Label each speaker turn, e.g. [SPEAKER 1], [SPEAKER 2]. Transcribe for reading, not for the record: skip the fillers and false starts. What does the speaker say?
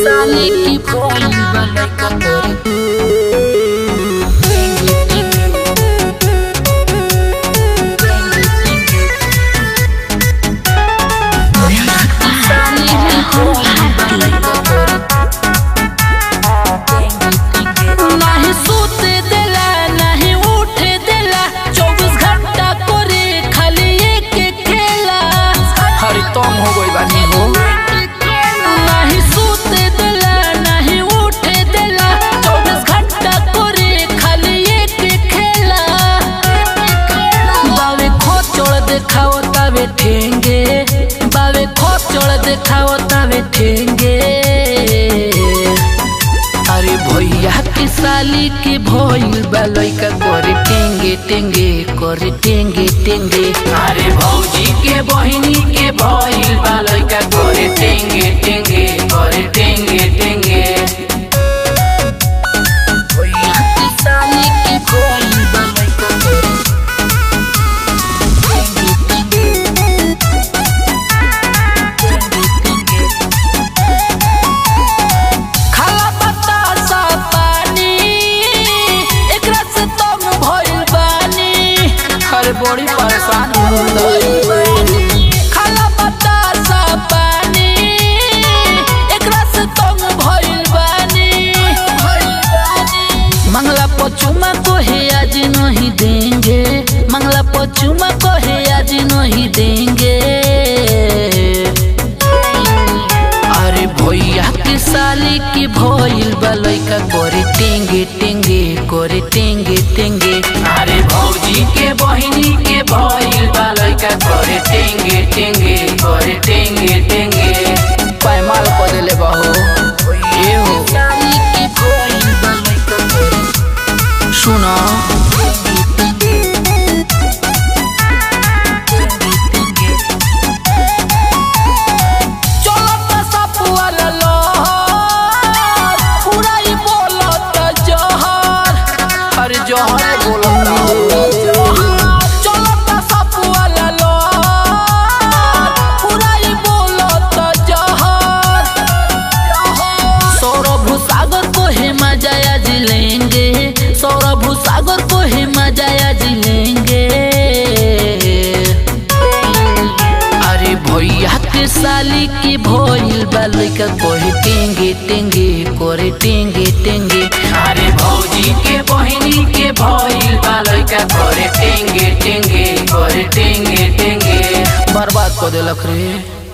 [SPEAKER 1] साले की भोली वाला कपड़े ठेंगे बावे खोचड़ देखाओ तावे ठेंगे। अरे भैया की साली की भइल बा लइका करे टेंगे टेंगे करे टेंगे टेंगे। अरे भौजी के बहिनी के भइल बा लइका करे टेंगे टेंगे करे टेंगे टेंगे। भैया की साली की भइल बा लइका करे बड़ी परेशान खाला बतासा पानी एकरा से तुम भइल बानी। मंगला पचुमा को है आज नहीं देंगे, मंगला पचुमा को है आज नहीं देंगे। अरे भैया की साली की भइल बा लइका करे टेंगे टेंगे करे टेंगे टेंगे। अरे भौजी के बहिनी के भइल बा लइका करे टेंगे टेंगे करे टेंगे टेंगे। पैमाल को देले बहो ये हो साली की भइल बा लइका करे सुनो जोहर बोलत चलता सब वाला लो पुराई बोलत जहर। सौरभ सागर को है मजा आज लेंगे, सौरभ सागर को है मजा आज लेंगे। अरे भैया के साली की भइल बा लइका करे टेंगे टेंगे करे टेंगे टेंगे। अरे भौजी के बहिनी के भइल बा लइका करे टेंगे टेंगे करे टेंगे टेंगे। बर्बाद कर देलक रे।